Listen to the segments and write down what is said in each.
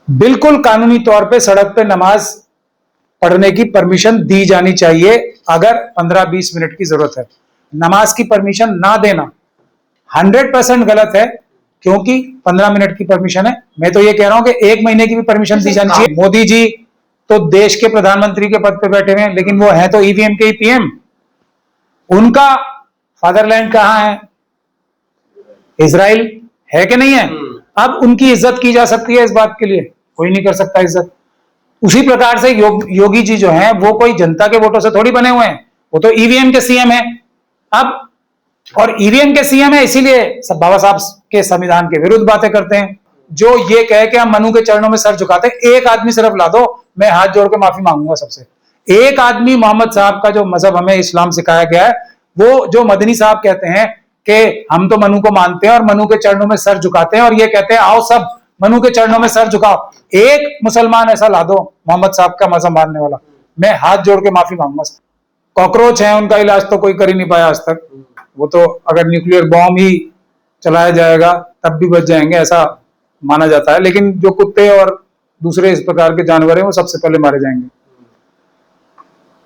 बिल्कुल कानूनी तौर पे सड़क पे नमाज पढ़ने की परमिशन दी जानी चाहिए अगर 15-20 मिनट की जरूरत है। नमाज की परमिशन ना देना 100% गलत है, क्योंकि 15 मिनट की परमिशन है। मैं तो ये कह रहा हूं कि 1 महीने की भी परमिशन दी जानी चाहिए। मोदी जी तो देश के प्रधानमंत्री के पद पे बैठे हुए हैं, लेकिन वो है तो ईवीएम के ही पीएम। उनका फादरलैंड कहां है? इजराइल है कि नहीं है? अब उनकी इज्जत की जा सकती है इस बात के लिए? कोई नहीं कर सकता इज्जत। उसी प्रकार से योगी जी जो हैं वो कोई जनता के वोटों से थोड़ी बने हुए हैं, वो तो ईवीएम के सीएम है। अब और ईवीएम के सीएम है, इसीलिए सब बाबा साहब के संविधान के विरुद्ध बातें करते हैं। जो ये कहे कि हम मनु के चरणों में सर झुकाते हैं, एक आदमी सिर्फ ला दो, मैं हाथ जोड़ के माफी मांगूंगा सबसे। एक आदमी, मोहम्मद साहब का जो मजहब हमें इस्लाम सिखाया गया है, वो जो मदनी साहब कहते हैं कि हम तो मनु को मानते हैं और मनु के चरणों में सर झुकाते हैं, और ये कहते हैं आओ सब मनु के चरणों में सर झुकाओ। एक मुसलमान ऐसा ला दो मोहम्मद साहब का मजहब मानने वाला, मैं हाथ जोड़ के माफी मांगूंगा। कॉकरोच है, उनका इलाज तो कोई कर ही नहीं पाया आज तक। वो तो अगर न्यूक्लियर बॉम्ब ही चलाया जाएगा तब भी बच जाएंगे, ऐसा माना जाता है। लेकिन जो कुत्ते और दूसरे इस प्रकार के जानवर हैं वो सबसे पहले मारे जाएंगे।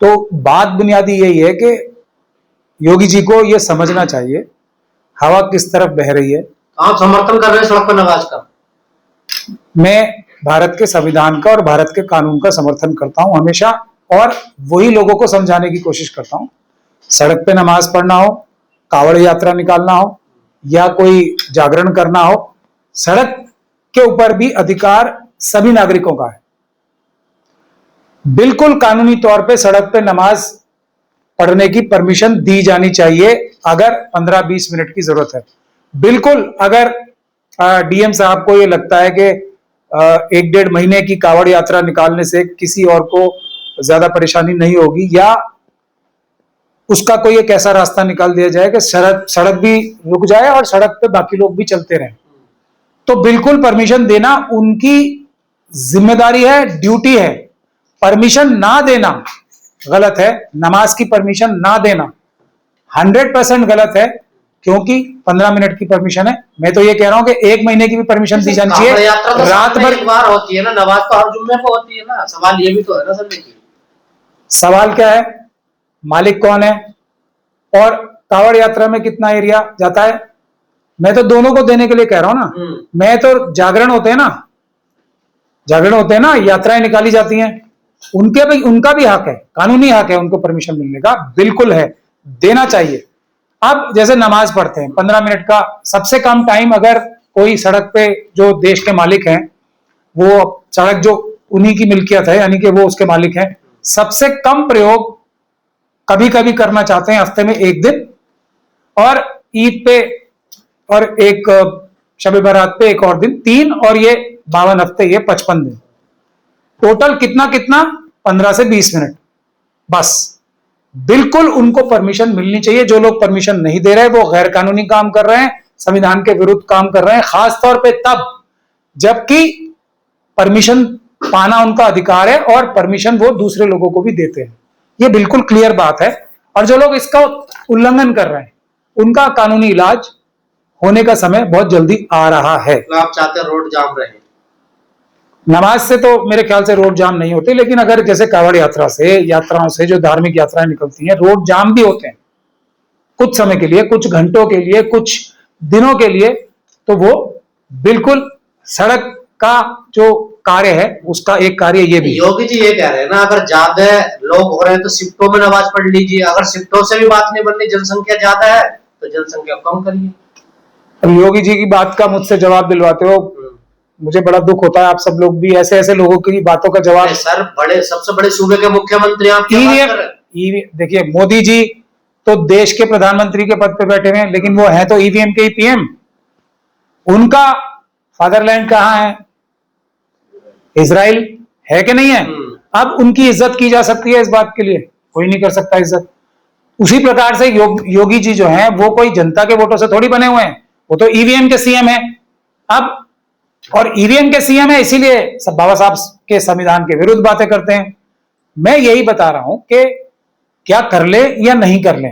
तो बात बुनियादी यही है कि योगी जी को ये समझना चाहिए हवा किस तरफ बह रही है। आप समर्थन कर रहे हैं सड़क पर नमाज का? मैं भारत के संविधान का और भारत के कानून का समर्थन करता हूं हमेशा, और वही लोगों को समझाने की कोशिश करता हूं। सड़क पे नमाज पढ़ना हो, कावड़ यात्रा निकालना हो, या कोई जागरण करना हो, सड़क के ऊपर भी अधिकार सभी नागरिकों का है। बिल्कुल कानूनी तौर पे सड़क पे नमाज पढ़ने की परमिशन दी जानी चाहिए अगर 15-20 मिनट की जरूरत है। बिल्कुल, अगर डीएम साहब को ये लगता है कि 1-1.5 महीने की कावड़ यात्रा निकालने से किसी और को ज्यादा परेशानी नहीं होगी, या उसका कोई एक ऐसा रास्ता निकाल दिया जाए कि सड़क भी रुक जाए और सड़क पे बाकी लोग भी चलते रहें, तो बिल्कुल परमिशन देना उनकी जिम्मेदारी है, ड्यूटी है। परमिशन ना देना गलत है। नमाज की परमिशन ना देना 100% गलत है, क्योंकि 15 मिनट की परमिशन है। मैं तो ये कह रहा हूं कि 1 महीने की भी परमिशन दी जानी चाहिए। रात भर एक बार होती है ना, नमाज तो हर जुम्मे को होती है ना। सवाल ये भी तो है ना सर। सवाल क्या है? मालिक कौन है, और कावड़ यात्रा में कितना एरिया जाता है? मैं तो दोनों को देने के लिए कह रहा हूं ना। मैं तो जागरण होते हैं ना, यात्राएं निकाली जाती हैं, उनका भी हक है, कानूनी हक है उनको परमिशन मिलने का, बिल्कुल है, देना चाहिए। अब जैसे नमाज पढ़ते हैं 15 मिनट का सबसे कम टाइम, अगर कोई सड़क पे जो देश के मालिक हैं, वो सड़क जो उन्हीं की मिल्कियत है, यानी कि वो उसके मालिक हैं, सबसे कम प्रयोग कभी कभी करना चाहते हैं हफ्ते में 1 दिन, और ईद पे और एक शब बारात पे एक और दिन, 3, और ये 52 हफ्ते, ये 55 दिन टोटल। कितना 15 से 20 मिनट बस। बिल्कुल उनको परमिशन मिलनी चाहिए। जो लोग परमिशन नहीं दे रहे वो गैर कानूनी काम कर रहे हैं, संविधान के विरुद्ध काम कर रहे हैं, खास तौर पे तब जबकि परमिशन पाना उनका अधिकार है और परमिशन वो दूसरे लोगों को भी देते हैं। ये बिल्कुल क्लियर बात है, और जो लोग इसका उल्लंघन कर रहे हैं उनका कानूनी इलाज होने का समय बहुत जल्दी आ रहा है। आप चाहते हैं रोड जाम रहे? नमाज से तो मेरे ख्याल से रोड जाम नहीं होते, लेकिन अगर जैसे कावड़ यात्राओं से जो धार्मिक यात्राएं निकलती हैं, रोड जाम भी होते हैं कुछ समय के लिए, कुछ घंटों के लिए, कुछ दिनों के लिए, तो वो बिल्कुल सड़क का जो कार्य है उसका एक कार्य ये भी। योगी जी ये कह रहे हैं ना, अगर ज्यादा लोग हो रहे हैं तो शिफ्टों में नमाज पढ़ लीजिए। अगर शिफ्टों से भी बात नहीं बन रही, जनसंख्या ज्यादा है तो जनसंख्या कम करिए। अब योगी जी की बात का मुझसे जवाब दिलवाते हो, मुझे बड़ा दुख होता है। आप सब लोग भी ऐसे लोगों की बातों का जवाब। सर, सबसे बड़े सूबे के मुख्यमंत्री आप देखिए, मोदी जी तो देश के प्रधानमंत्री के पद पे बैठे हुए हैं, लेकिन वो है तो ईवीएम के ही पीएम। उनका फादरलैंड कहां है? इजराइल है कि नहीं है? अब उनकी इज्जत की जा सकती है इस बात के लिए? कोई नहीं कर सकता इज्जत। उसी प्रकार से योगी जी जो हैं वो कोई जनता के वोटों से थोड़ी बने हुए हैं, वो तो ईवीएम के सीएम है। अब और ईवीएम के सीएम है, इसीलिए सब बाबा साहब के संविधान के विरुद्ध बातें करते हैं। मैं यही बता रहा हूं कि क्या कर ले या नहीं कर ले,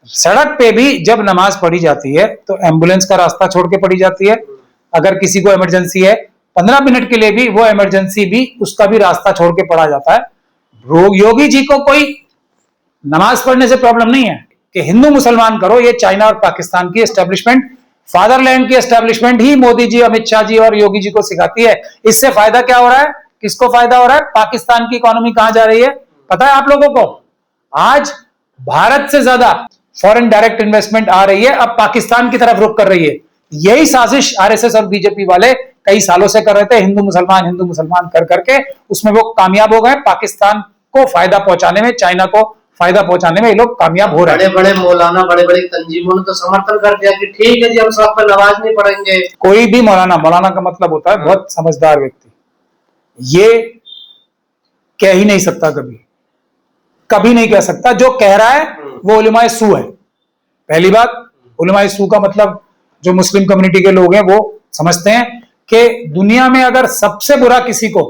सड़क पे भी जब नमाज पढ़ी जाती है तो एम्बुलेंस का रास्ता छोड़ के पढ़ी जाती है। अगर किसी को इमरजेंसी है, 15 मिनट के लिए भी वो इमरजेंसी भी उसका भी रास्ता छोड़ के पड़ा जाता है। योगी जी को कोई नमाज पढ़ने से प्रॉब्लम नहीं है कि हिंदू मुसलमान करो, ये चाइना और पाकिस्तान की एस्टेब्लिशमेंट, फादरलैंड की एस्टेब्लिशमेंट ही मोदी जी, अमित शाह जी और योगी जी को सिखाती है। इससे फायदा क्या हो रहा है, किसको फायदा हो रहा है? पाकिस्तान की इकोनॉमी कहां जा रही है पता है आप लोगों को? आज भारत से ज्यादा फॉरेन डायरेक्ट इन्वेस्टमेंट आ रही है, अब पाकिस्तान की तरफ रुख कर रही है। यही साजिश आरएसएस और बीजेपी वाले कई सालों से कर रहे थे, हिंदू मुसलमान कर करके उसमें वो कामयाब हो गए। पाकिस्तान को फायदा पहुंचाने में, चाइना को फायदा पहुंचाने में ये लोग कामयाब हो रहे हैं। बड़े बड़े मौलाना, बड़े बड़े तंजीमों ने तो समर्थन कर दिया कि ठीक है जी, हम सब पर नमाज नहीं पढ़ेंगे। कोई भी मौलाना का मतलब होता है बहुत समझदार व्यक्ति। ये कह ही नहीं सकता, कभी नहीं कह सकता। जो कह रहा है वो उलमाए सू है। पहली बात, उलमाए सू का मतलब जो मुस्लिम कम्युनिटी के लोग हैं वो समझते हैं कि दुनिया में अगर सबसे बुरा किसी को,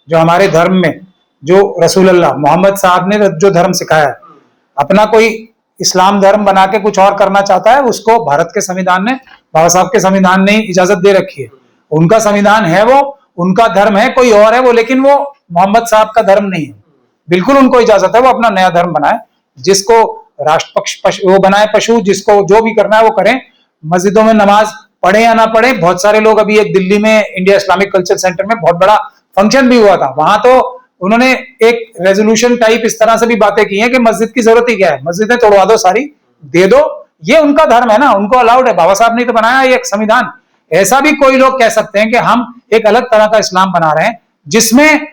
जो हमारे धर्म में जो रसूल अल्लाह मोहम्मद साहब ने जो धर्म सिखाया है, अपना कोई इस्लाम धर्म बना के कुछ और करना चाहता है, उसको भारत के संविधान ने, बाबा साहब के संविधान ने इजाजत दे रखी है। उनका संविधान है, वो उनका धर्म है, कोई और है वो, लेकिन वो मोहम्मद साहब का धर्म नहीं है। बिल्कुल उनको इजाजत है वो अपना नया धर्म बनाए, जिसको राष्ट्र वो बनाए पशु, जिसको जो भी करना है वो करें। मस्जिदों में नमाज पढ़े या ना पढ़े, बहुत सारे लोग, अभी एक दिल्ली में इंडिया इस्लामिक कल्चर सेंटर में बहुत बड़ा फंक्शन भी हुआ था, वहां तो उन्होंने एक रेजोल्यूशन टाइप इस तरह से भी बातें की हैं कि मस्जिद की जरूरत ही क्या है, मस्जिदें तोड़वा दो सारी, दे दो, ये उनका धर्म है ना, उनको अलाउड है, बाबा साहब ने तो बनाया ये एक संविधान। ऐसा भी कोई लोग कह सकते हैं कि हम एक अलग तरह का इस्लाम बना रहे हैं जिसमें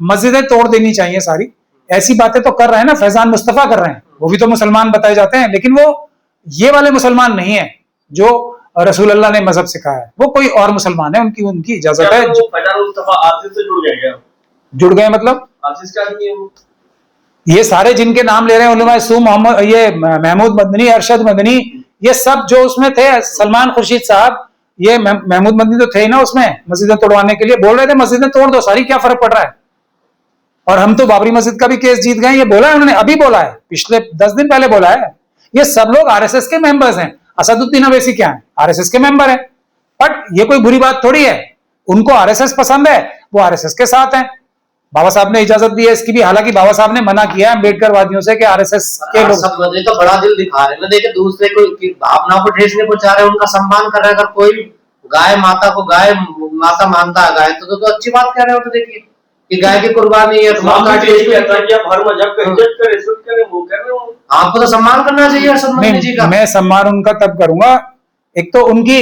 मस्जिदें तोड़ देनी चाहिए सारी, ऐसी बातें तो कर रहे हैं ना, फैजान मुस्तफा कर रहे हैं, वो भी तो मुसलमान बताए जाते हैं, लेकिन वो ये वाले मुसलमान नहीं है जो रसूल अल्लाह ने मजहब सिखाया है, वो कोई और मुसलमान है, उनकी इजाजत है। फैजान मुस्तफा आसिफ से जुड़ गए मतलब आसिफ क्या है वो? ये सारे जिनके नाम ले रहे हैं, उलमा सू, मोहम्मद, ये महमूद मदनी, अरशद मदनी, ये सब जो उसमें थे, सलमान खुर्शीद साहब, ये महमूद मदनी तो थे ही ना उसमें, मस्जिदें तोड़वाने के लिए बोल रहे थे मस्जिदें तोड़ दो सारी, क्या फर्क पड़ रहा है? और हम तो बाबरी मस्जिद का भी केस जीत गए, ये बोला है उन्होंने, अभी बोला है, पिछले 10 दिन पहले बोला है। ये सब लोग आरएसएस के मेंबर्स हैं। असदुद्दीन अवैसी क्या है? आरएसएस के मेंबर है। बट ये कोई बुरी बात थोड़ी है, उनको आरएसएस पसंद है, वो आरएसएस के साथ हैं। बाबा साहब ने इजाजत दी है इसकी भी, हालांकि बाबा साहब ने मना किया है अम्बेडकर वादियों से कि आरएसएस के लोग सब बदले तो बड़ा दिल दिखा रहे हैं ना, देखिए दूसरे को भावनाओं को ठेस नहीं पहुंचा रहे, उनका सम्मान कर रहे हैं। अगर कोई गाय माता को गाय माता मानता है, गाय तो अच्छी बात कह रहे हो। तो देखिए कि गाय की कुर्बानी है, आपको तो सम्मान करना चाहिए अरशद मदनी जी का। मैं सम्मान उनका तब करूंगा, एक तो उनकी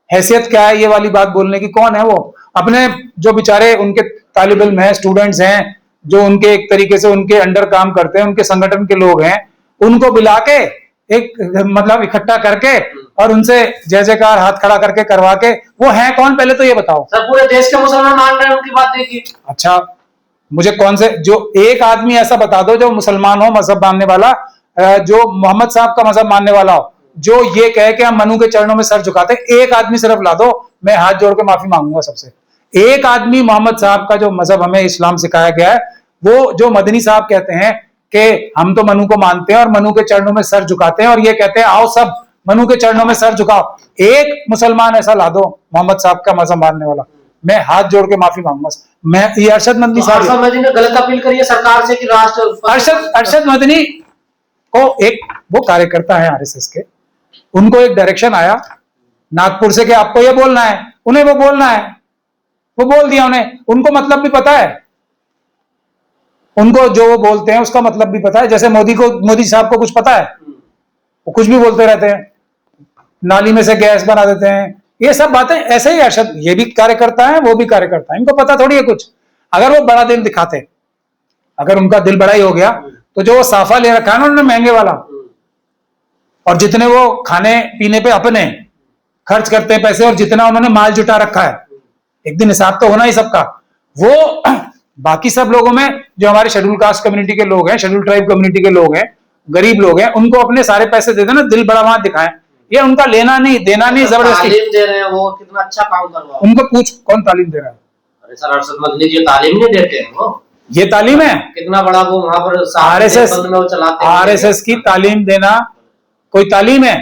हैसियत क्या है ये वाली बात बोलने की, कौन है वो? अपने जो बेचारे उनके तालिब इल्म हैं, स्टूडेंट्स हैं, जो उनके एक तरीके से उनके अंडर काम करते हैं, उनके संगठन के लोग हैं, उनको बुला के एक मतलब इकट्ठा करके और उनसे जय जयकार हाथ खड़ा करके करवा के, वो है कौन पहले तो ये बताओ? सब पूरे देश के मुसलमान मान रहे हैं उनकी बात, देखिए। अच्छा, मुझे कौन से, जो एक आदमी ऐसा बता दो जो मुसलमान हो, मजहब मानने वाला, जो मोहम्मद साहब का मजहब मानने वाला हो, जो ये कहे कि हम मनु के चरणों में सर झुकाते, एक आदमी सिर्फ ला दो, मैं हाथ जोड़ के माफी मांगूंगा सबसे। एक आदमी मोहम्मद साहब का जो मजहब हमें इस्लाम सिखाया गया है, वो जो मदनी साहब कहते हैं कि हम तो मनु को मानते हैं और मनु के चरणों में सर झुकाते हैं, और ये कहते हैं आओ सब मनु के चरणों में सर झुकाओ, एक मुसलमान ऐसा ला दो मोहम्मद साहब का मजहब मानने वाला, मैं हाथ जोड़ के माफी मांगूंगा। मैं ये अरशद मदनी साहब, अरशद मदनी ने गलत अपील करी है सरकार से कि राष्ट्र, अरशद मदनी को एक वो कार्यकर्ता है आरएसएस के, उनको एक डायरेक्शन आया नागपुर से कि आपको ये बोलना है, उन्हें वो बोलना है, वो बोल दिया उन्हें, उनको मतलब भी पता है, उनको जो वो बोलते हैं उसका मतलब भी पता है। जैसे मोदी साहब को कुछ पता है, वो कुछ भी बोलते रहते हैं, नाली में से गैस बना देते हैं, ये सब बातें ऐसे ही। अरशद ये भी कार्यकर्ता है, वो भी कार्यकर्ता है, इनको पता थोड़ी है कुछ। अगर वो बड़ा दिल दिखाते, अगर उनका दिल बड़ा ही हो गया, तो जो वो साफा ले रखा है ना उन्होंने महंगे वाला, और जितने वो खाने पीने पे अपने खर्च करते हैं पैसे, और जितना उन्होंने माल जुटा रखा है, एक दिन हिसाब तो होना ही सबका। वो बाकी सब लोगों में जो हमारे शेड्यूल कास्ट कम्युनिटी के लोग हैं, शेड्यूल ट्राइब कम्युनिटी के लोग हैं, गरीब लोग हैं, उनको अपने सारे पैसे दे देना, दिल बड़ा वहां दिखाएं, ये उनका लेना नहीं देना नहीं, जबरदस्ती तालीम दे रहे हैं, वो कितना अच्छा काम कर रहा है। उनको पूछ कौन तालीम दे रहा है? अरे सर, अरशद मदनी जी तालीम नहीं देते हैं, वो ये तालीम है? कितना बड़ा वो वहां पर आरएसएस में वो चलाते हैं। आरएसएस की तालीम देना कोई तालीम है?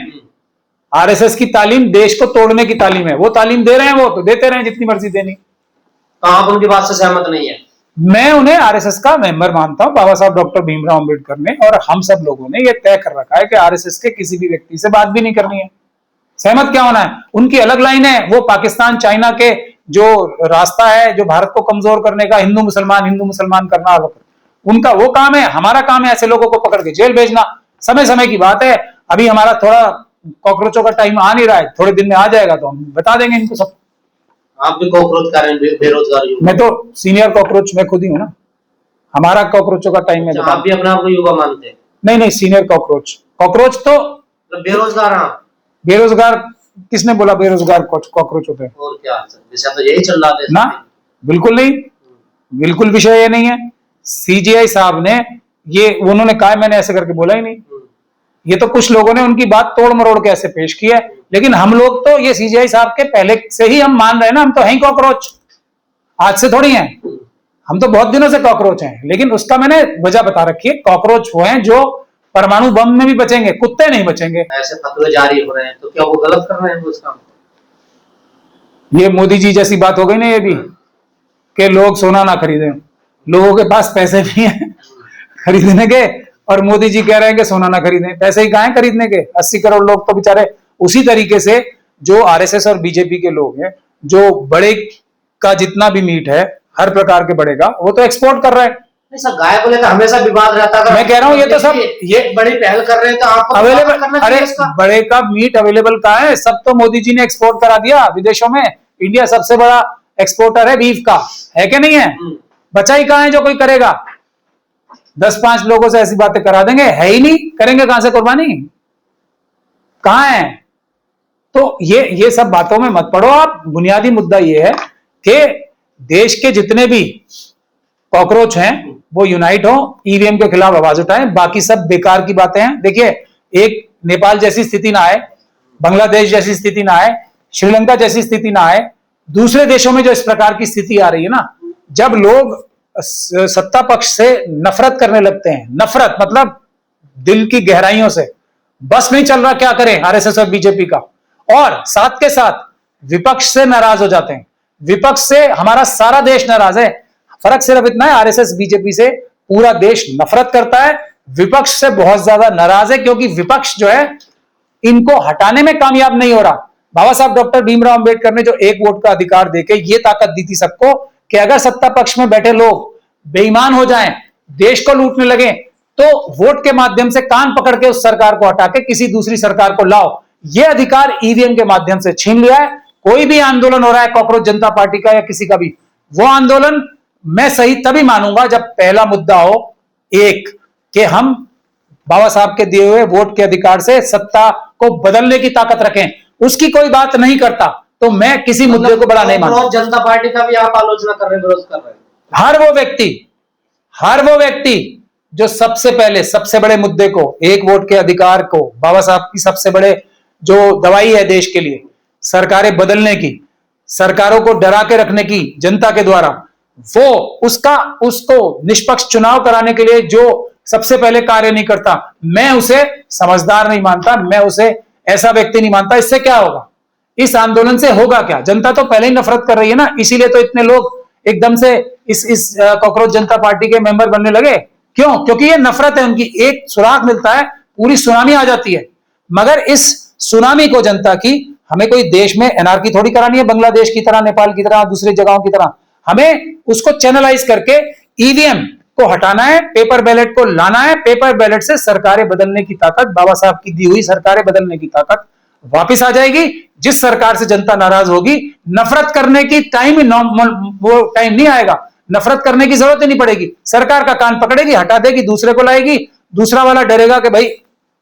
आरएसएस की तालीम देश को तोड़ने की तालीम है, वो तालीम दे रहे हैं, वो तो देते रहे जितनी मर्जी देनी। तो आप उनकी बात से सहमत नहीं है? मैं उन्हें आरएसएस का मेंबर मानता हूं, बाबा साहब डॉक्टर भीमराव अंबेडकर ने और हम सब लोगों ने ये तय कर रखा है कि आरएसएस के किसी भी व्यक्ति से बात भी नहीं करनी है। सहमत क्या होना है? उनकी अलग लाइन है, वो पाकिस्तान चाइना के जो रास्ता है जो भारत को कमजोर करने का, हिंदू मुसलमान करना, उनका वो काम है। हमारा काम है ऐसे लोगों को पकड़ के जेल भेजना। समय समय की बात है, अभी हमारा थोड़ा कॉकरोचों का टाइम आ नहीं रहा है, थोड़े दिन में आ जाएगा तो हम बता देंगे इनको सब। आप भी कॉकरोच कर रहे हैं, बेरोजगार युवा। मैं तो सीनियर कॉकरोच मैं खुद ही हूं ना, हमारा कॉकरोचों का टाइम है। अच्छा, आप भी अपने आप को युवा मानते हैं? नहीं, सीनियर कॉकरोच। कॉकरोच तो मतलब बेरोजगार हैं आप? बेरोजगार किसने बोला बेरोजगार कॉकरोच होते हैं? और क्या विषय तो यही चल रहा है ना, बिल्कुल नहीं, बिल्कुल विषय ये नहीं है। सीजीआई साहब ने ये उन्होंने कहा, मैंने ऐसे करके बोला ही नहीं। ये तो कुछ लोगों ने उनकी बात तोड़ मरोड़ के ऐसे पेश की है, लेकिन हम लोग तो ये सीजीआई साहब के पहले से ही हम मान रहे हैं ना, हम तो हैं कॉकरोच, आज से थोड़ी हैं, हम तो बहुत दिनों से कॉकरोच हैं। लेकिन उसका मैंने वजह बता रखी है, कॉकरोच वो हैं जो परमाणु बम में भी बचेंगे, कुत्ते नहीं बचेंगे। ऐसे फतवे जारी हो रहे हैं तो क्या वो गलत कर रहे हैं उस काम? ये मोदी जी जैसी बात हो गई ना ये भी, कि लोग सोना ना खरीदें। लोगों के पास पैसे भी हैं खरीदने के, और मोदी जी कह रहे हैं कि सोना ना खरीदें। पैसे ही कहाँ हैं खरीदने के? 80 करोड़ लोग तो बेचारे उसी तरीके से जो आरएसएस और बीजेपी के लोग हैं, जो बड़े का जितना भी मीट है हर प्रकार के बड़े का, वो तो एक्सपोर्ट कर रहे हैं। नहीं सर, गाय को लेकर हमेशा विवाद रहता है। मैं कह रहा हूँ ये तो सब ये बड़ी पहल कर रहे हैं तो आपको अवेलेबल, करना अरे चाहिए इसका। बड़े का मीट अवेलेबल कहाँ है? सब तो मोदी जी ने एक्सपोर्ट करा दिया विदेशों में। इंडिया सबसे बड़ा एक्सपोर्टर है बीफ का, है कि नहीं है? बचा ही कहाँ है जो कोई करेगा? 10-5 लोगों से ऐसी बातें करा देंगे, है ही नहीं, करेंगे कहां से कुर्बानी? कहां है? तो ये सब बातों में मत पड़ो आप। बुनियादी मुद्दा ये है कि देश के जितने भी कॉकरोच हैं वो यूनाइट हो, ईवीएम के खिलाफ आवाज उठाएं। बाकी सब बेकार की बातें हैं। देखिए, एक नेपाल जैसी स्थिति ना आए, बांग्लादेश जैसी स्थिति ना आए, श्रीलंका जैसी स्थिति ना आए। दूसरे देशों में जो इस प्रकार की स्थिति आ रही है ना, जब लोग सत्ता पक्ष से नफरत करने लगते हैं, नफरत मतलब दिल की गहराइयों से, बस नहीं चल रहा क्या करें आरएसएस और बीजेपी का, और साथ के साथ विपक्ष से नाराज हो जाते हैं। विपक्ष से हमारा सारा देश नाराज है। फर्क सिर्फ इतना है, आरएसएस बीजेपी से पूरा देश नफरत करता है, विपक्ष से बहुत ज्यादा नाराज है, क्योंकि विपक्ष जो है इनको हटाने में कामयाब नहीं हो रहा। बाबा साहब डॉक्टर भीमराव अंबेडकर ने जो एक वोट का अधिकार देके ये ताकत दी थी सबको कि अगर सत्ता पक्ष में बैठे लोग बेईमान हो जाएं, देश को लूटने लगे, तो वोट के माध्यम से कान पकड़ के उस सरकार को हटा के किसी दूसरी सरकार को लाओ। ये अधिकार ईवीएम के माध्यम से छीन लिया है। कोई भी आंदोलन हो रहा है कॉकरोच जनता पार्टी का या किसी का भी, वो आंदोलन मैं सही तभी मानूंगा जब पहला मुद्दा हो एक कि हम बाबा साहब के दिए हुए वोट के अधिकार से सत्ता को बदलने की ताकत रखें। उसकी कोई बात नहीं करता तो मैं किसी मुद्दे को बड़ा नहीं मानता। जनता पार्टी का भी आप आलोचना कर रहे हैं, विरोध कर रहे हैं। हर वो व्यक्ति जो सबसे पहले सबसे बड़े मुद्दे को, एक वोट के अधिकार को, बाबा साहब की सबसे बड़े जो दवाई है देश के लिए, सरकारें बदलने की, सरकारों को डरा के रखने की जनता के द्वारा, वो उसको निष्पक्ष चुनाव कराने के लिए जो सबसे पहले कार्य नहीं करता, मैं उसे समझदार नहीं मानता, मैं उसे ऐसा व्यक्ति नहीं मानता। इससे क्या होगा? इस आंदोलन से होगा क्या? जनता तो पहले ही नफरत कर रही है ना, इसीलिए तो इतने लोग एकदम से इस कॉकरोच जनता पार्टी के मेंबर बनने लगे। क्यों? क्योंकि ये नफरत है उनकी। एक सुराग मिलता है, पूरी सुनामी आ जाती है। मगर इस सुनामी को जनता की, हमें कोई देश में एनआरकी थोड़ी करानी है, बांग्लादेश की तरह, नेपाल की तरह, दूसरी जगहों की तरह। हमें उसको चैनलाइज करके ईवीएम को हटाना है, पेपर बैलेट को लाना है। पेपर बैलेट से सरकारें बदलने की ताकत, बाबा साहब की दी हुई सरकारें बदलने की ताकत वापिस आ जाएगी। जिस सरकार से जनता नाराज होगी, नफरत करने की वो टाइम नहीं आएगा, नफरत करने की जरूरत ही नहीं पड़ेगी। सरकार का कान पकड़ेगी, हटा देगी, दूसरे को लाएगी, दूसरा वाला डरेगा कि भाई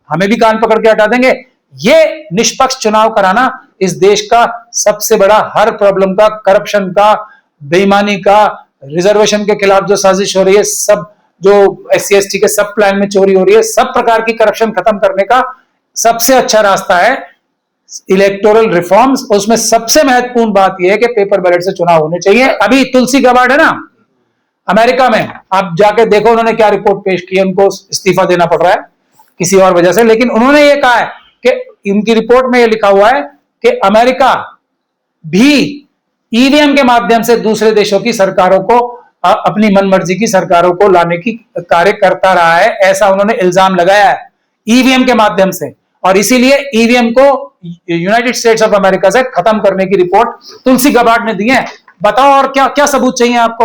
हमें भी कान पकड़ के हटा देंगे। ये निष्पक्ष चुनाव कराना इस देश का सबसे बड़ा, हर प्रॉब्लम का, करप्शन का, बेईमानी का, रिजर्वेशन के खिलाफ जो साजिश हो रही है, सब जो SC/ST के सब प्लान में चोरी हो रही है, सब प्रकार की करप्शन खत्म करने का सबसे अच्छा रास्ता है इलेक्टोरल रिफॉर्म्स। उसमें सबसे महत्वपूर्ण बात यह है कि पेपर बैलेट से चुनाव होने चाहिए। अभी तुलसी गबार्ड है ना अमेरिका में, आप जाके देखो उन्होंने क्या रिपोर्ट पेश की है। उनको इस्तीफा देना पड़ रहा है किसी और वजह से, लेकिन उन्होंने ये कहा है कि उनकी रिपोर्ट में यह लिखा हुआ है कि अमेरिका भी ईवीएम के माध्यम से दूसरे देशों की सरकारों को अपनी मनमर्जी की सरकारों को लाने की कार्य करता रहा है, ऐसा उन्होंने इल्जाम लगाया है ईवीएम के माध्यम से। और इसीलिए ईवीएम को यूनाइटेड स्टेट्स ऑफ अमेरिका से खत्म करने की रिपोर्ट तुलसी गबार्ड ने दी है। बताओ और क्या क्या सबूत चाहिए आपको?